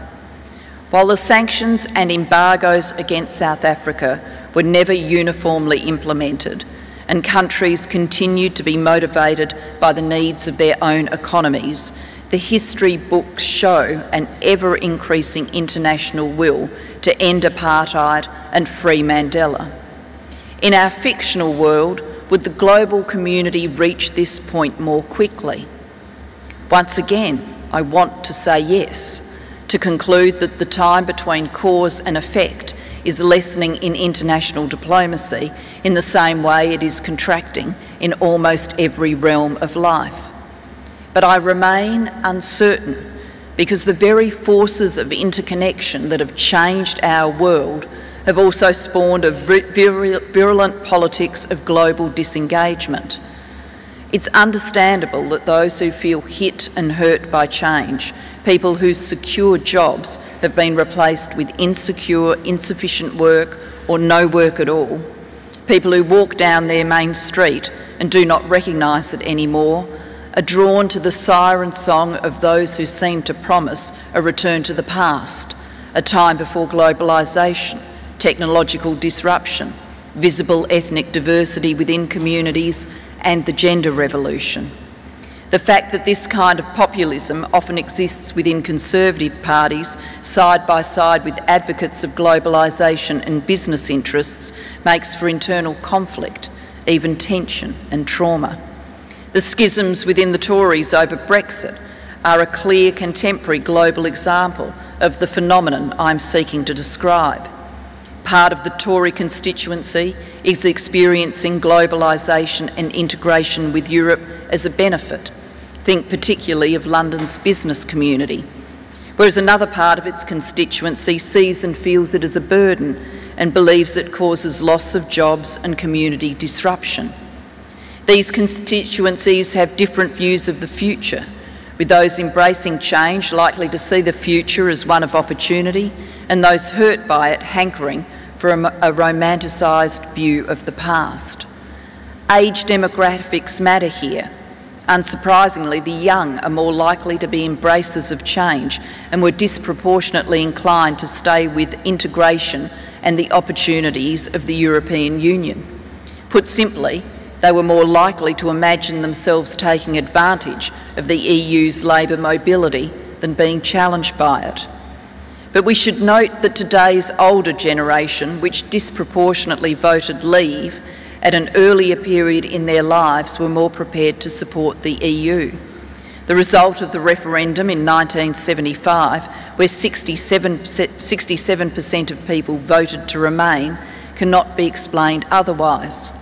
While the sanctions and embargoes against South Africa were never uniformly implemented, and countries continued to be motivated by the needs of their own economies, the history books show an ever-increasing international will to end apartheid and free Mandela. In our fictional world, would the global community reach this point more quickly? Once again, I want to say yes, to conclude that the time between cause and effect is lessening in international diplomacy in the same way it is contracting in almost every realm of life. But I remain uncertain because the very forces of interconnection that have changed our world have also spawned a virulent politics of global disengagement. It's understandable that those who feel hit and hurt by change, people whose secure jobs have been replaced with insecure, insufficient work or no work at all, people who walk down their main street and do not recognise it anymore, are drawn to the siren song of those who seem to promise a return to the past, a time before globalisation, technological disruption, visible ethnic diversity within communities, and the gender revolution. The fact that this kind of populism often exists within conservative parties side by side with advocates of globalisation and business interests makes for internal conflict, even tension and trauma. The schisms within the Tories over Brexit are a clear contemporary global example of the phenomenon I'm seeking to describe. Part of the Tory constituency is experiencing globalisation and integration with Europe as a benefit. Think particularly of London's business community, whereas another part of its constituency sees and feels it as a burden and believes it causes loss of jobs and community disruption. These constituencies have different views of the future, with those embracing change likely to see the future as one of opportunity, and those hurt by it hankering for a romanticised view of the past. Age demographics matter here. Unsurprisingly, the young are more likely to be embracers of change and were disproportionately inclined to stay with integration and the opportunities of the European Union. Put simply, they were more likely to imagine themselves taking advantage of the EU's labour mobility than being challenged by it. But we should note that today's older generation, which disproportionately voted Leave at an earlier period in their lives, were more prepared to support the EU. The result of the referendum in 1975, where 67% of people voted to remain, cannot be explained otherwise.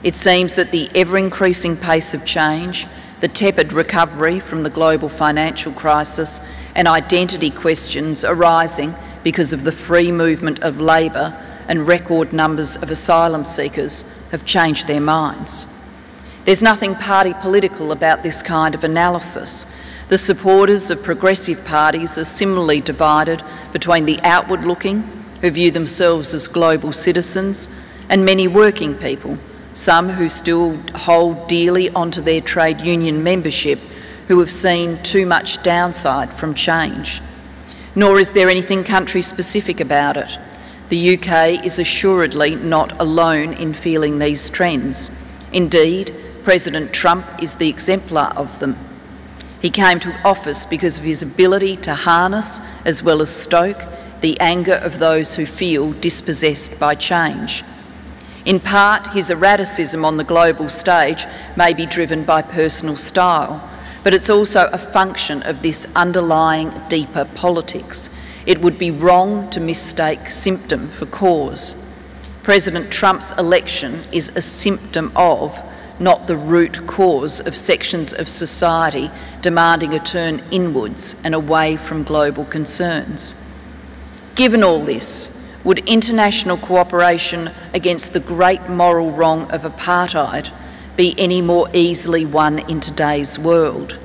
It seems that the ever-increasing pace of change, the tepid recovery from the global financial crisis, and identity questions arising because of the free movement of labour and record numbers of asylum seekers have changed their minds. There's nothing party political about this kind of analysis. The supporters of progressive parties are similarly divided between the outward-looking, who view themselves as global citizens, and many working people, some who still hold dearly onto their trade union membership, who have seen too much downside from change. Nor is there anything country-specific about it. The UK is assuredly not alone in feeling these trends. Indeed, President Trump is the exemplar of them. He came to office because of his ability to harness, as well as stoke, the anger of those who feel dispossessed by change. In part, his erraticism on the global stage may be driven by personal style, but it's also a function of this underlying deeper politics. It would be wrong to mistake symptom for cause. President Trump's election is a symptom of, not the root cause of sections of society demanding a turn inwards and away from global concerns. Given all this, would international cooperation against the great moral wrong of apartheid be any more easily won in today's world?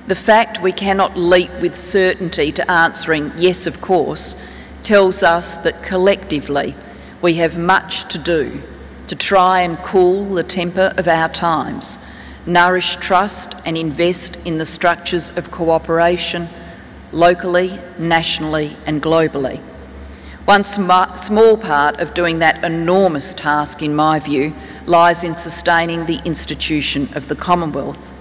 The fact we cannot leap with certainty to answering yes, of course, tells us that collectively we have much to do to try and cool the temper of our times, nourish trust and invest in the structures of cooperation locally, nationally and globally. One small part of doing that enormous task, in my view, lies in sustaining the institution of the Commonwealth.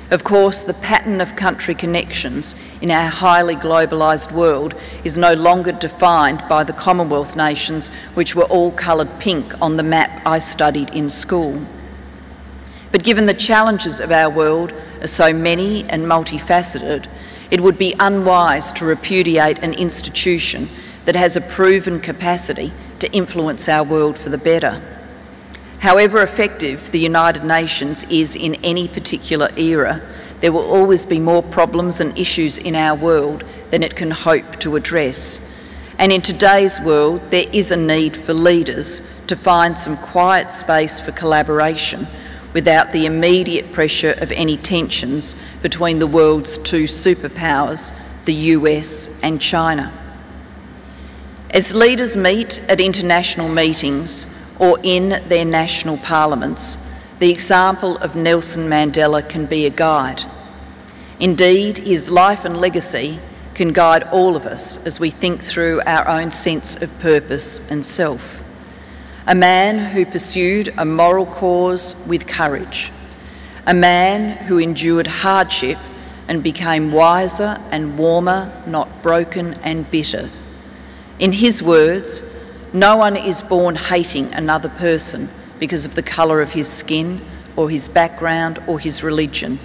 Of course, the pattern of country connections in our highly globalised world is no longer defined by the Commonwealth nations, which were all coloured pink on the map I studied in school. But given the challenges of our world are so many and multifaceted, it would be unwise to repudiate an institution that has a proven capacity to influence our world for the better. However effective the United Nations is in any particular era, there will always be more problems and issues in our world than it can hope to address. And in today's world, there is a need for leaders to find some quiet space for collaboration without the immediate pressure of any tensions between the world's two superpowers, the US and China. As leaders meet at international meetings or in their national parliaments, the example of Nelson Mandela can be a guide. Indeed, his life and legacy can guide all of us as we think through our own sense of purpose and self. A man who pursued a moral cause with courage. A man who endured hardship and became wiser and warmer, not broken and bitter. In his words, no one is born hating another person because of the colour of his skin or his background or his religion.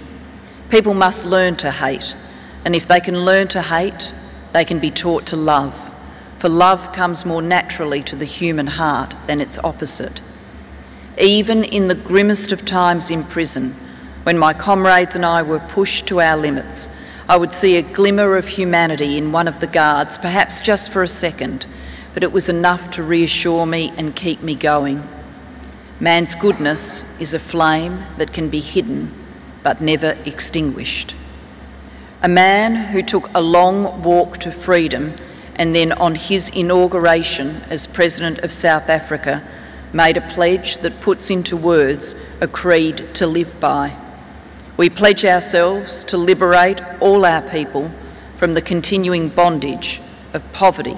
People must learn to hate, and if they can learn to hate, they can be taught to love, for love comes more naturally to the human heart than its opposite. Even in the grimmest of times in prison, when my comrades and I were pushed to our limits, I would see a glimmer of humanity in one of the guards, perhaps just for a second, but it was enough to reassure me and keep me going. Man's goodness is a flame that can be hidden but never extinguished. A man who took a long walk to freedom and then on his inauguration as President of South Africa made a pledge that puts into words a creed to live by. We pledge ourselves to liberate all our people from the continuing bondage of poverty,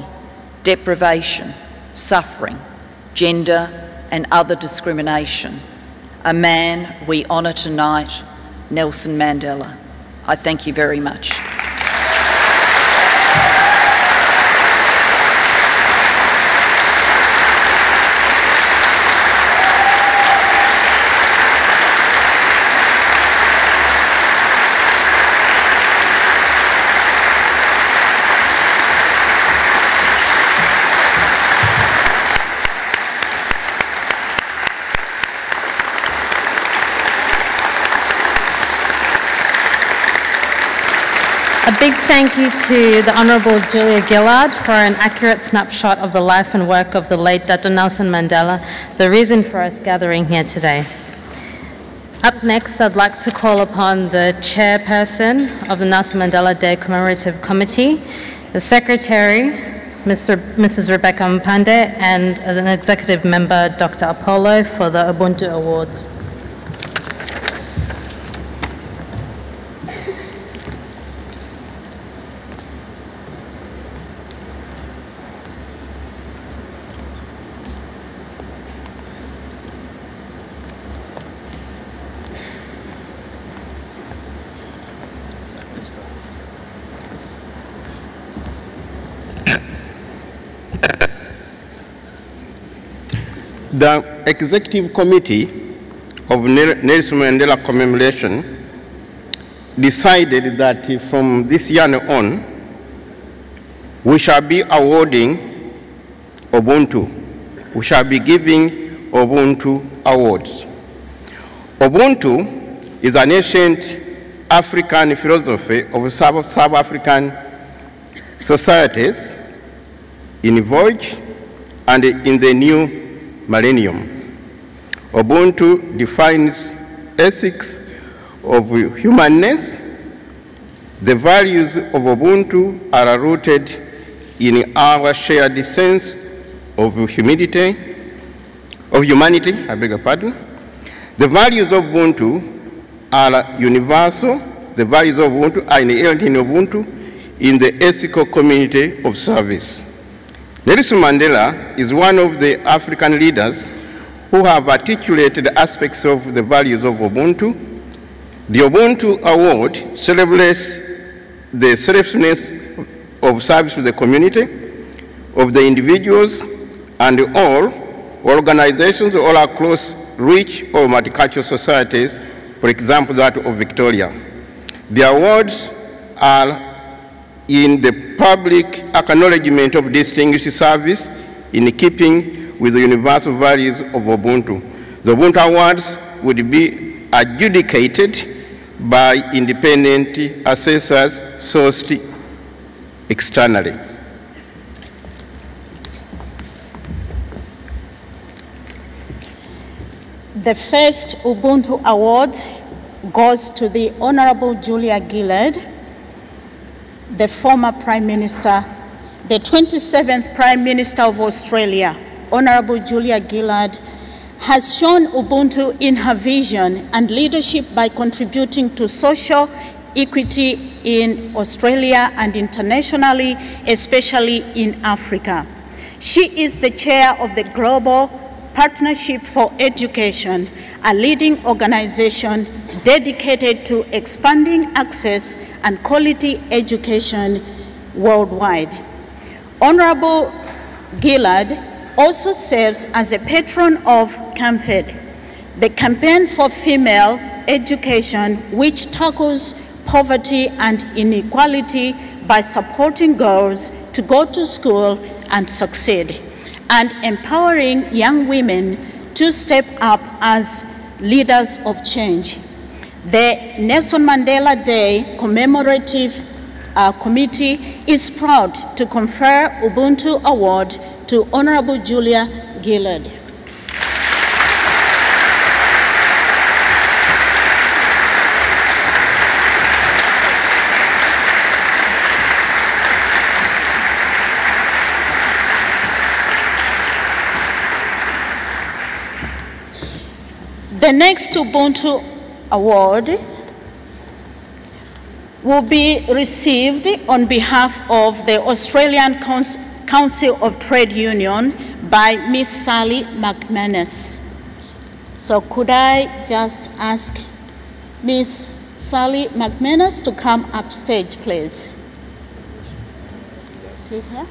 deprivation, suffering, gender and other discrimination. A man we honour tonight, Nelson Mandela. I thank you very much. A big thank you to the Honourable Julia Gillard for an accurate snapshot of the life and work of the late Dr. Nelson Mandela, the reason for us gathering here today. Up next, I'd like to call upon the chairperson of the Nelson Mandela Day Commemorative Committee, the secretary, Mrs. Rebecca Mpande, and an executive member, Dr. Apollo, for the Ubuntu Awards. The Executive Committee of Nelson Mandela Commemoration decided that from this year on, we shall be awarding Ubuntu. We shall be giving Ubuntu awards. Ubuntu is an ancient African philosophy of South African societies in Voyage and in the new millennium. Ubuntu defines ethics of humanness. The values of Ubuntu are rooted in our shared sense of humanity, I beg your pardon. The values of Ubuntu are universal. The values of Ubuntu are inherent in Ubuntu in the ethical community of service. Nelson Mandela is one of the African leaders who have articulated aspects of the values of Ubuntu. The Ubuntu Award celebrates the selflessness of service to the community, of the individuals, and all organizations all across rich or multicultural societies, for example, that of Victoria. The awards are in the public acknowledgement of distinguished service in keeping with the universal values of Ubuntu. The Ubuntu Awards would be adjudicated by independent assessors sourced externally. The first Ubuntu Award goes to the Honorable Julia Gillard, the former Prime Minister, the 27th Prime Minister of Australia. Honorable Julia Gillard has shown Ubuntu in her vision and leadership by contributing to social equity in Australia and internationally, especially in Africa. She is the chair of the Global Partnership for Education, a leading organization dedicated to expanding access and quality education worldwide. Honorable Gillard also serves as a patron of CAMFED, the Campaign for Female Education, which tackles poverty and inequality by supporting girls to go to school and succeed, and empowering young women to step up as leaders of change. The Nelson Mandela Day Commemorative Committee is proud to confer Ubuntu Award to Honorable Julia Gillard. The next Ubuntu Award will be received on behalf of the Australian Council of Trade Union by Ms. Sally McManus. So could I just ask Ms. Sally McManus to come upstage, please? See her?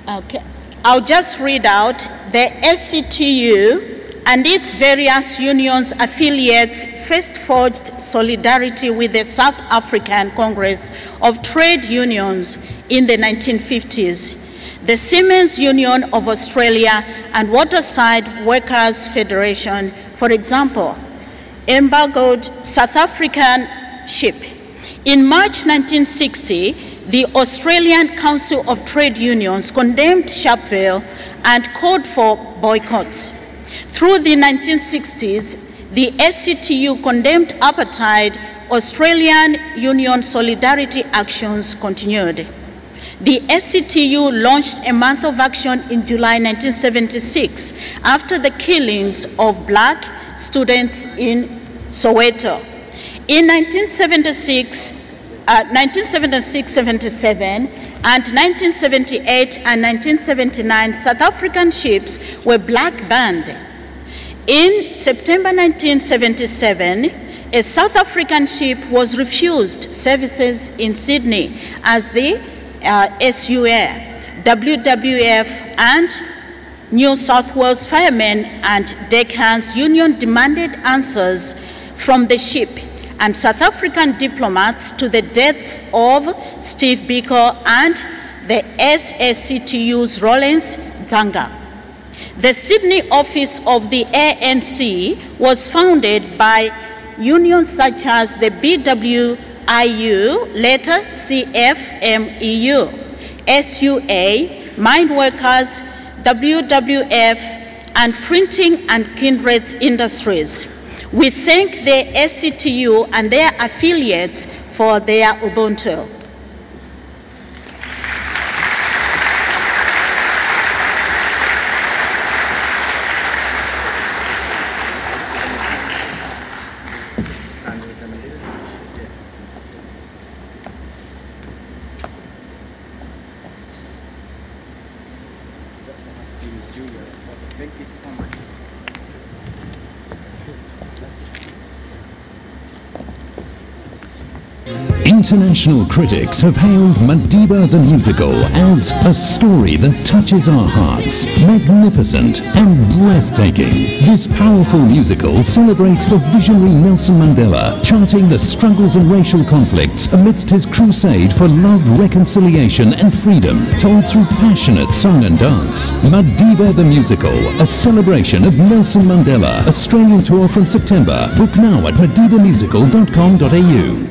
Okay. I'll just read out the SCTU and its various unions affiliates first forged solidarity with the South African Congress of Trade Unions in the 1950s. The Siemens Union of Australia and Waterside Workers Federation, for example, embargoed South African ship. In March 1960, the Australian Council of Trade Unions condemned Sharpeville and called for boycotts. Through the 1960s, the SCTU condemned apartheid. Australian Union solidarity actions continued. The SCTU launched a month of action in July 1976 after the killings of black students in Soweto. In 1976-77 and 1978 and 1979, South African ships were black banned. In September 1977, a South African ship was refused services in Sydney as the SUA, WWF, and New South Wales Firemen and Deckhands Union demanded answers from the ship and South African diplomats to the deaths of Steve Biko and the SSCTU's Rollins Zanga. The Sydney office of the ANC was founded by unions such as the IU, letter CFMEU, SUA, Mineworkers, WWF, and Printing and Kindred Industries. We thank the ACTU and their affiliates for their Ubuntu. International critics have hailed Mandela the musical as a story that touches our hearts, magnificent and breathtaking. This powerful musical celebrates the visionary Nelson Mandela, charting the struggles and racial conflicts amidst his crusade for love, reconciliation and freedom, told through passionate song and dance. Mandela the musical, a celebration of Nelson Mandela. Australian tour from September. Book now at madibamusical.com.au.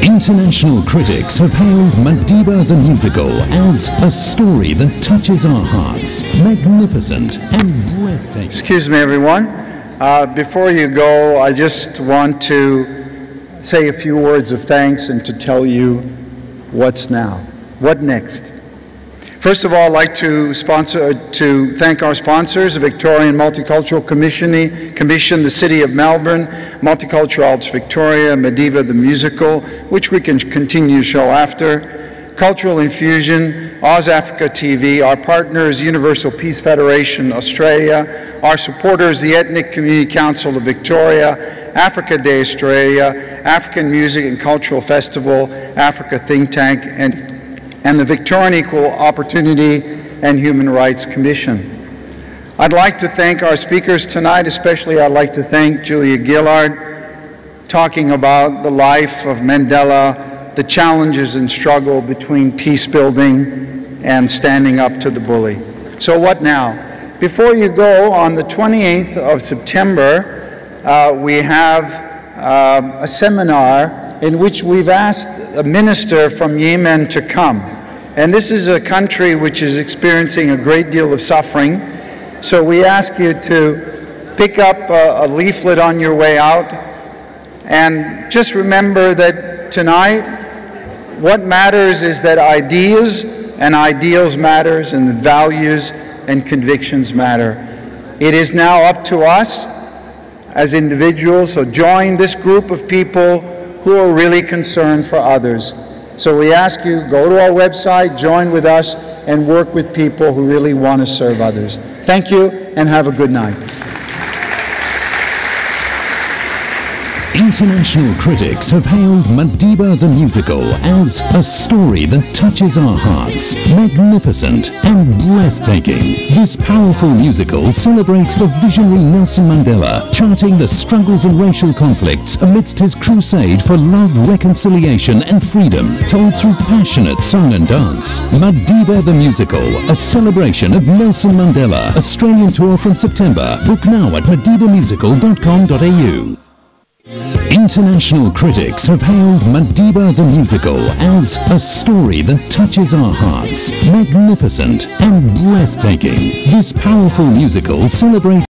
International critics have hailed Mandela the musical as a story that touches our hearts, magnificent and breathtaking. Excuse me, everyone. Before you go, I just want to say a few words of thanks and to tell you what's now. What next? First of all, I'd like to thank our sponsors, the Victorian Multicultural Commission, the City of Melbourne, Multicultural Arts Victoria, Mandela the Musical, which we can continue to show after, Cultural Infusion, Oz Africa TV, our partners, Universal Peace Federation Australia, our supporters, the Ethnic Community Council of Victoria, Africa Day Australia, African Music and Cultural Festival, Africa Think Tank, and the Victorian Equal Opportunity and Human Rights Commission. I'd like to thank our speakers tonight, especially I'd like to thank Julia Gillard, talking about the life of Mandela, the challenges and struggle between peace building and standing up to the bully. So what now? Before you go, on the 28th of September, we have a seminar in which we've asked a minister from Yemen to come. And this is a country which is experiencing a great deal of suffering. So we ask you to pick up a leaflet on your way out. And just remember that tonight, what matters is that ideas and ideals matters, and that values and convictions matter. It is now up to us as individuals, so join this group of people who are really concerned for others. So we ask you, go to our website, join with us, and work with people who really want to serve others. Thank you, and have a good night. International critics have hailed Mandela the musical as a story that touches our hearts, magnificent and breathtaking. This powerful musical celebrates the visionary Nelson Mandela, charting the struggles and racial conflicts amidst his crusade for love, reconciliation and freedom, told through passionate song and dance. Mandela the musical, a celebration of Nelson Mandela. Australian tour from September. Book now at madibamusical.com.au. International critics have hailed Mandela the musical as a story that touches our hearts, magnificent and breathtaking. This powerful musical celebrates